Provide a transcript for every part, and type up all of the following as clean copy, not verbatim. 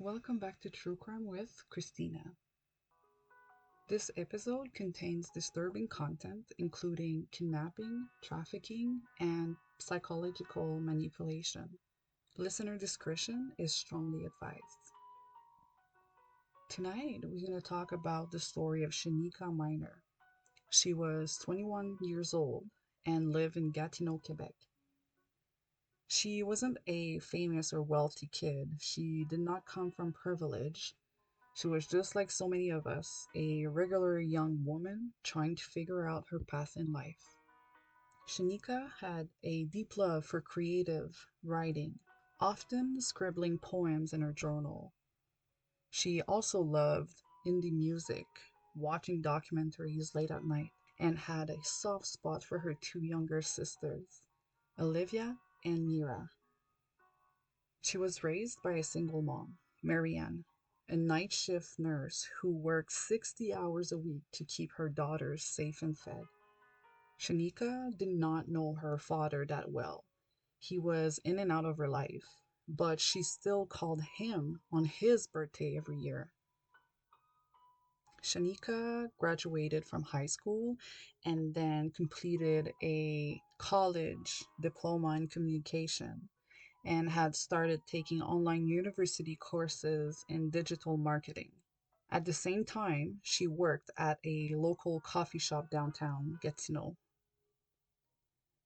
Welcome back to True Crime with Christina. This episode contains disturbing content, including kidnapping, trafficking, and psychological manipulation. Listener discretion is strongly advised. Tonight, we're going to talk about the story of Shanika Minor. She was 21 years old and lived in Gatineau, Quebec. She wasn't a famous or wealthy kid. She did not come from privilege. She was just like so many of us, a regular young woman trying to figure out her path in life. Shanika had a deep love for creative writing, often scribbling poems in her journal. She also loved indie music, watching documentaries late at night, and had a soft spot for her two younger sisters, Olivia and Mira. She was raised by a single mom, Marianne, a night shift nurse who worked 60 hours a week to keep her daughters safe and fed. Shanika did not know her father that well. He was in and out of her life, but she still called him on his birthday every year. Shanika graduated from high school and then completed a college diploma in communication and had started taking online university courses in digital marketing. At the same time, she worked at a local coffee shop downtown Gatineau.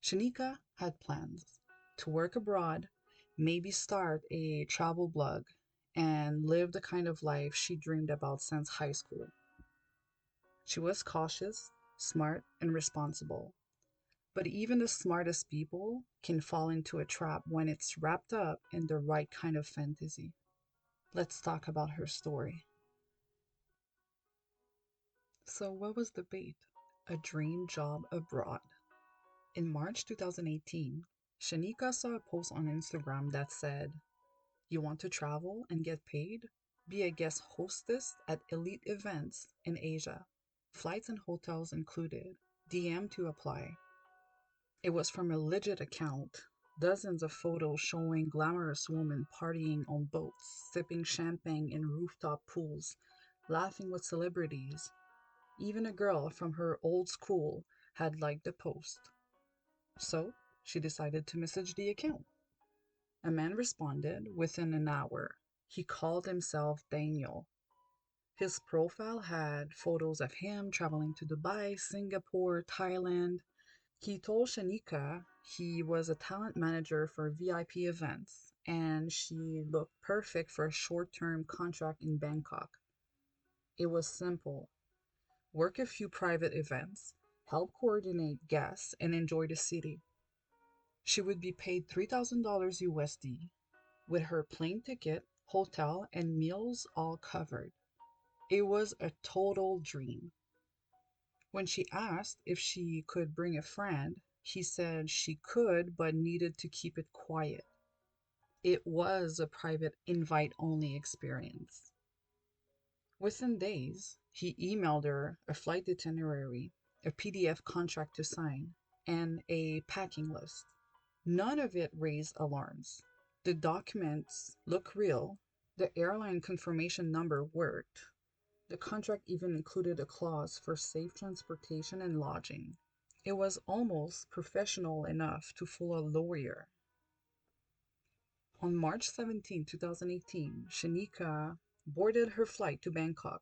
Shanika had plans to work abroad, maybe start a travel blog, and live the kind of life she dreamed about since high school. She was cautious, smart, and responsible. But even the smartest people can fall into a trap when it's wrapped up in the right kind of fantasy. Let's talk about her story. So, what was the bait? A dream job abroad. In March 2018, Shanika saw a post on Instagram that said, "You want to travel and get paid? Be a guest hostess at elite events in Asia. Flights and hotels included. DM to apply." It was from a legit account. Dozens of photos showing glamorous women partying on boats, sipping champagne in rooftop pools, laughing with celebrities. Even a girl from her old school had liked the post. So she decided to message the account. A man responded within an hour. He called himself Daniel. His profile had photos of him traveling to Dubai, Singapore, Thailand. He told Shanika he was a talent manager for VIP events and she looked perfect for a short term contract in Bangkok. It was simple: work a few private events, help coordinate guests, and enjoy the city. She would be paid $3,000 USD with her plane ticket, hotel, and meals all covered. It was a total dream. When she asked if she could bring a friend, he said she could but needed to keep it quiet. It was a private invite only experience. Within days, he emailed her a flight itinerary, a PDF contract to sign, and a packing list. None of it raised alarms. The documents looked real, the airline confirmation number worked. The contract even included a clause for safe transportation and lodging. It was almost professional enough to fool a lawyer. On March 17, 2018, Shanika boarded her flight to Bangkok.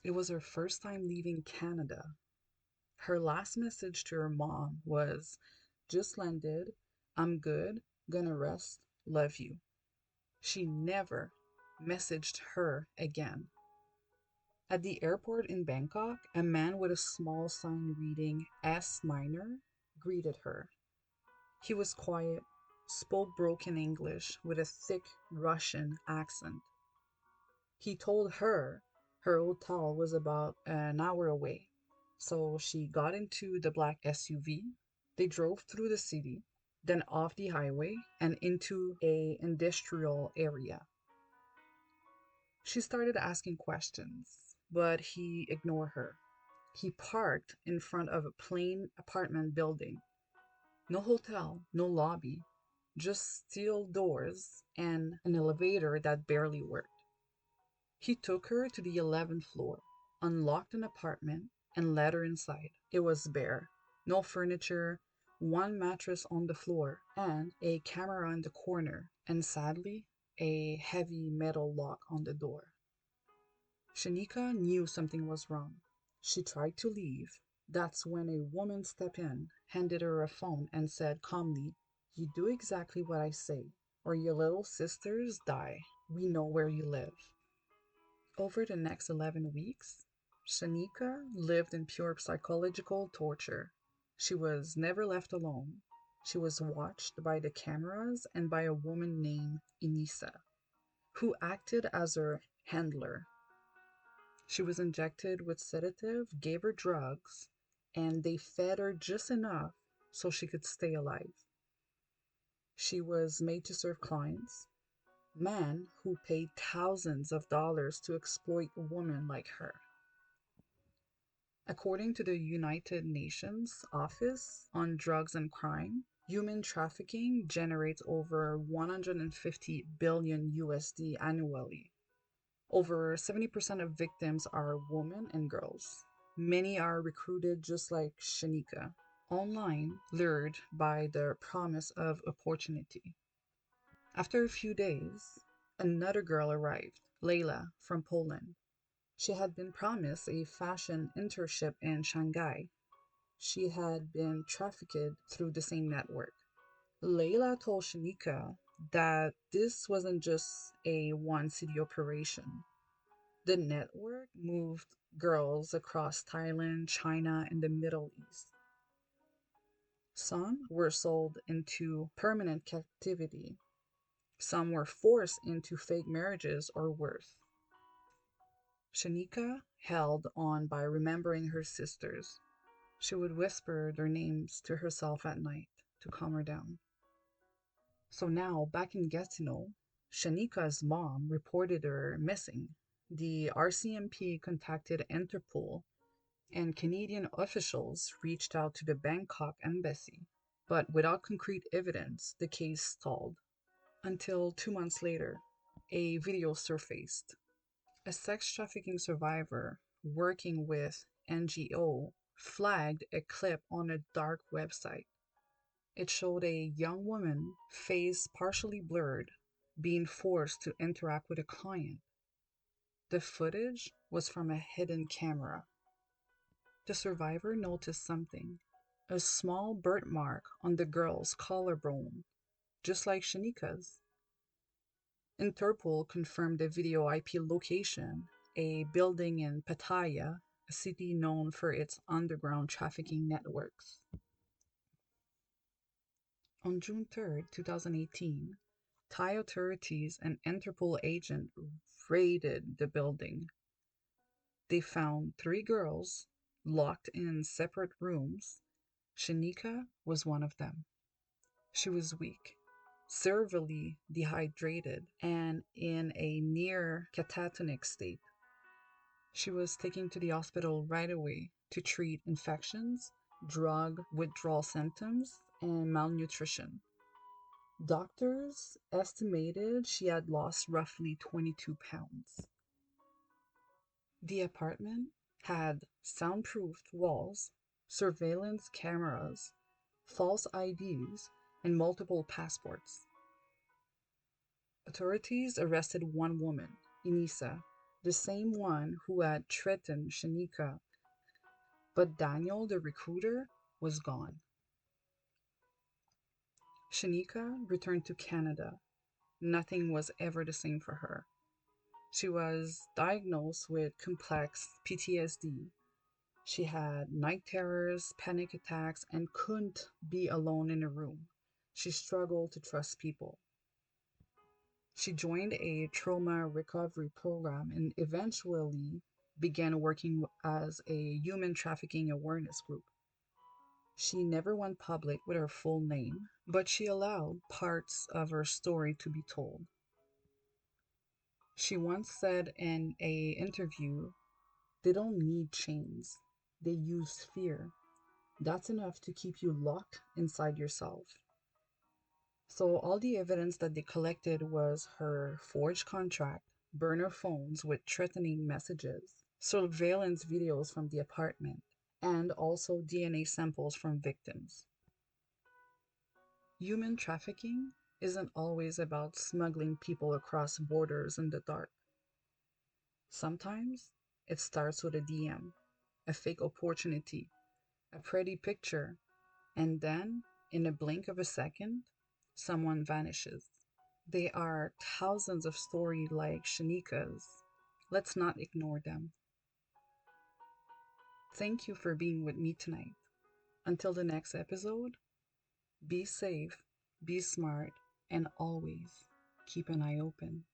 It was her first time leaving Canada. Her last message to her mom was, "Just landed, I'm good, gonna rest, love you." She never messaged her again. At the airport in Bangkok, a man with a small sign reading S minor greeted her. He was quiet, spoke broken English with a thick Russian accent. He told her hotel was about an hour away, so she got into the black SUV. They drove through the city, then off the highway and into a industrial area. She started asking questions, but he ignored her. He parked in front of a plain apartment building. No hotel, no lobby, just steel doors and an elevator that barely worked. He took her to the 11th floor, unlocked an apartment, and led her inside. It was bare. No furniture, one mattress on the floor, and a camera in the corner, and sadly, a heavy metal lock on the door. Shanika knew something was wrong. She tried to leave. That's when a woman stepped in, handed her a phone, and said calmly, "You do exactly what I say, or your little sisters die. We know where you live." Over the next 11 weeks, Shanika lived in pure psychological torture. She was never left alone. She was watched by the cameras and by a woman named Inisa, who acted as her handler. She was injected with sedative, gave her drugs, and they fed her just enough so she could stay alive. She was made to serve clients, men who paid thousands of dollars to exploit a woman like her. According to the United Nations Office on Drugs and Crime, human trafficking generates over 150 billion USD annually. Over 70% of victims are women and girls. Many are recruited just like Shanika, online, lured by the promise of opportunity. After a few days, another girl arrived, Layla from Poland. She had been promised a fashion internship in Shanghai. She had been trafficked through the same network. Layla told Shanika that this wasn't just a one city operation. The network moved girls across Thailand, China, and the Middle East. Some were sold into permanent captivity, some were forced into fake marriages or worse. Shanika held on by remembering her sisters. She would whisper their names to herself at night to calm her down. So now, back in Gatineau, Shanika's mom reported her missing. The RCMP contacted Interpol, and Canadian officials reached out to the Bangkok embassy. But without concrete evidence, the case stalled. Until 2 months later, a video surfaced. A sex trafficking survivor working with NGO flagged a clip on a dark website. It showed a young woman, face partially blurred, being forced to interact with a client. The footage was from a hidden camera. The survivor noticed something, a small birthmark on the girl's collarbone, just like Shanika's. Interpol confirmed the video IP location, a building in Pattaya, a city known for its underground trafficking networks. On June 3rd, 2018, Thai authorities and Interpol agent raided the building. They found three girls locked in separate rooms. Shanika was one of them. She was weak, severely dehydrated, and in a near catatonic state. She was taken to the hospital right away to treat infections, drug withdrawal symptoms, and malnutrition. Doctors estimated she had lost roughly 22 pounds. The apartment had soundproofed walls, surveillance cameras, false IDs, and multiple passports. Authorities arrested one woman, Inisa, the same one who had threatened Shanika, but Daniel, the recruiter, was gone. Shanika returned to Canada. Nothing was ever the same for her. She was diagnosed with complex PTSD. She had night terrors, panic attacks, and couldn't be alone in a room. She struggled to trust people. She joined a trauma recovery program and eventually began working as a human trafficking awareness group. She never went public with her full name, but she allowed parts of her story to be told. She once said in a interview, "They don't need chains. They use fear. That's enough to keep you locked inside yourself." So all the evidence that they collected was her forged contract, burner phones with threatening messages, surveillance videos from the apartment, and also DNA samples from victims. Human trafficking isn't always about smuggling people across borders in the dark. Sometimes it starts with a DM, a fake opportunity, a pretty picture, and then, in a blink of a second, someone vanishes. There are thousands of stories like Shanika's. Let's not ignore them. Thank you for being with me tonight. Until the next episode, be safe, be smart, and always keep an eye open.